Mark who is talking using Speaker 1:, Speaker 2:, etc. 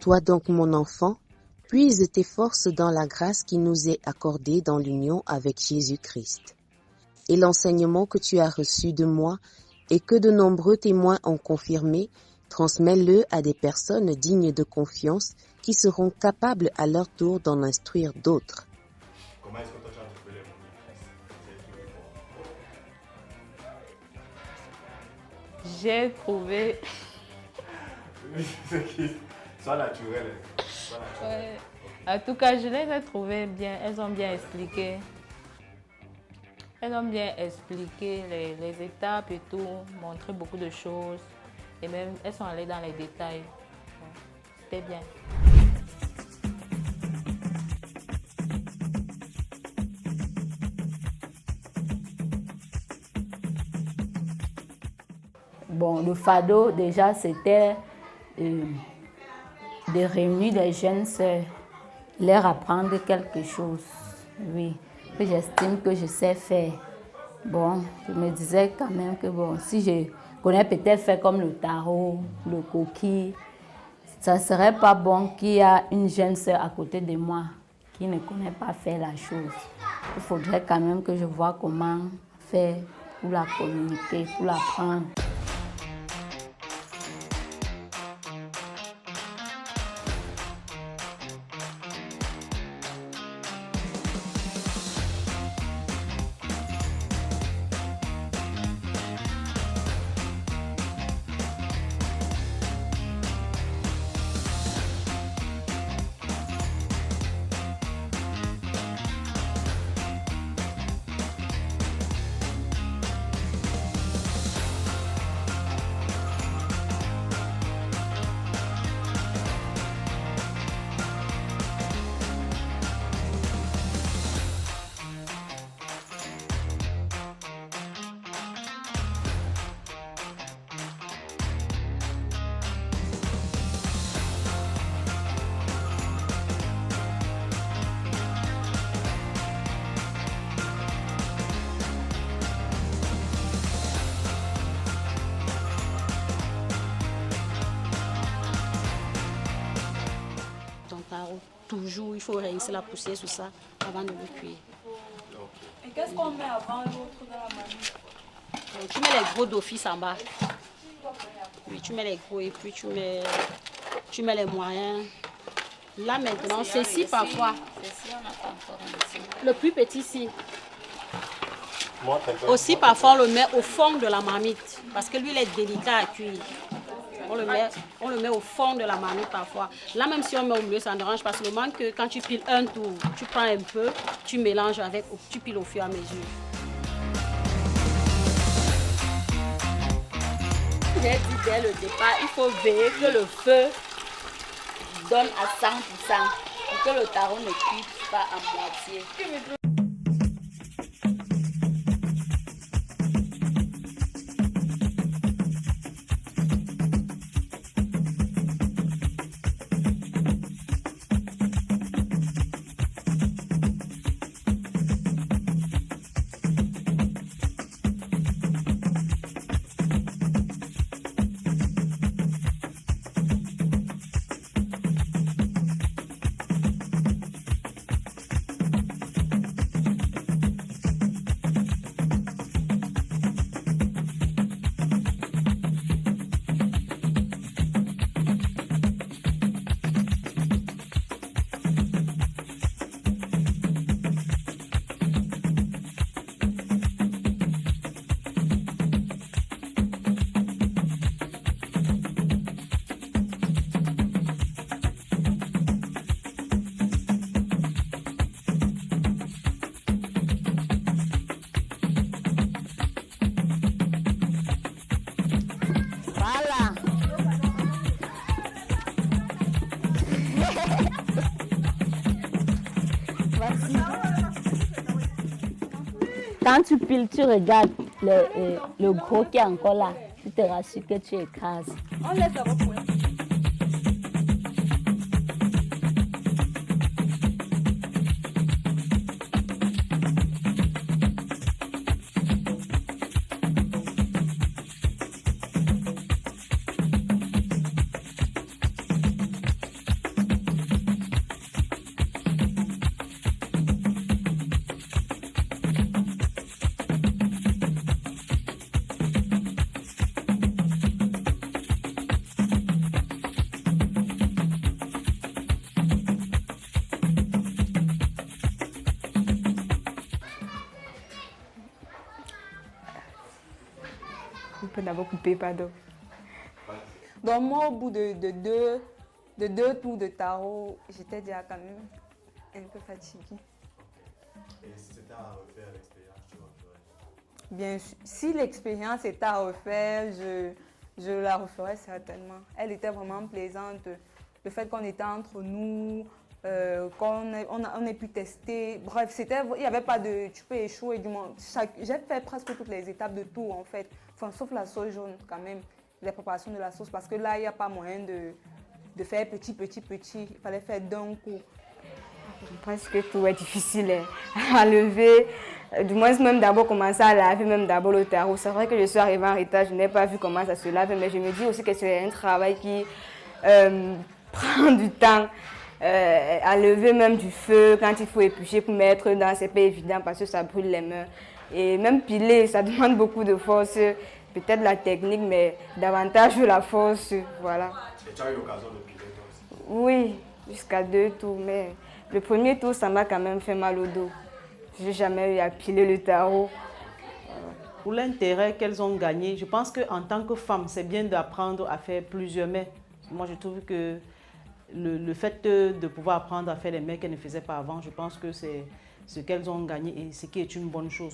Speaker 1: Toi donc, mon enfant, puise tes forces dans la grâce qui nous est accordée dans l'union avec Jésus-Christ. Et l'enseignement que tu as reçu de moi et que de nombreux témoins ont confirmé, transmets-le à des personnes dignes de confiance qui seront capables à leur tour d'en instruire d'autres.
Speaker 2: Comment est-ce que toi tu as trouvé les mots?
Speaker 3: J'ai trouvé...
Speaker 2: Soit naturel.
Speaker 3: Ouais. En tout cas, je les ai trouvées bien. Elles ont bien expliqué. Elles ont bien expliqué les étapes et tout, montré beaucoup de choses. Et même, elles sont allées dans les détails. C'était bien.
Speaker 4: Bon, le fardeau, déjà, c'était de réunir les jeunes sœurs, leur apprendre quelque chose, oui, que j'estime que je sais faire. Bon, je me disais quand même que bon, si je connais peut-être faire comme le tarot, le coquille, ça ne serait pas bon qu'il y ait une jeune sœur à côté de moi qui ne connaît pas faire la chose. Il faudrait quand même que je vois comment faire pour la communiquer, pour l'apprendre.
Speaker 5: Toujours, il faut réussir la poussière sur ça avant de le cuire.
Speaker 3: Et qu'est-ce qu'on met avant l'autre dans la manip?
Speaker 5: Tu mets les gros d'office en bas. Oui, tu mets les gros et puis tu mets les moyens. Là maintenant, ceci parfois. Le plus petit ici. Aussi parfois on le met au fond de la marmite parce que lui il est délicat à cuire. On le met au fond de la marmite parfois. Là, même si on met au milieu, ça ne dérange pas. Seulement que quand tu piles un tour, tu prends un peu, tu mélanges avec, tu piles au fur et à mesure.
Speaker 4: J'ai dit dès le départ, il faut veiller que le feu donne à 100% pour que le tarot ne cuise pas à moitié. Quand tu piles, tu regardes le gros qui est encore là. Tu te rassures que tu écrases.
Speaker 3: On laisse le repos.
Speaker 6: On peut d'abord couper, pardon. Donc moi, au bout de deux tours de tarot, j'étais déjà quand même un peu fatiguée.
Speaker 2: Et si c'était à refaire l'expérience, tu referais?
Speaker 6: Bien sûr, si l'expérience était à refaire, je la referais certainement. Elle était vraiment plaisante. Le fait qu'on était entre nous, qu'on ait pu tester. Bref, il n'y avait pas de tu peux échouer du moins. J'ai fait presque toutes les étapes de tout en fait. Enfin, sauf la sauce jaune quand même, la préparation de la sauce. Parce que là, il n'y a pas moyen de faire petit. Il fallait faire d'un coup. Presque tout est difficile à lever. Du moins, même d'abord commencer à laver, même d'abord le tarot. C'est vrai que je suis arrivée en retard, je n'ai pas vu comment ça se lave, mais je me dis aussi que c'est un travail qui prend du temps. À lever même du feu, quand il faut éplucher pour mettre dans, c'est pas évident parce que ça brûle les mains. Et même piler, ça demande beaucoup de force. Peut-être la technique, mais davantage la force. Voilà.
Speaker 2: Et tu as eu l'occasion de piler toi aussi?
Speaker 6: Oui, jusqu'à 2 tours, mais le premier tour, ça m'a quand même fait mal au dos. Je n'ai jamais eu à piler le tarot.
Speaker 7: Pour l'intérêt qu'elles ont gagné, je pense qu'en tant que femme, c'est bien d'apprendre à faire plusieurs mets. Moi, je trouve que le fait de pouvoir apprendre à faire les mets qu'elles ne faisaient pas avant, je pense que c'est ce qu'elles ont gagné et ce qui est une bonne chose.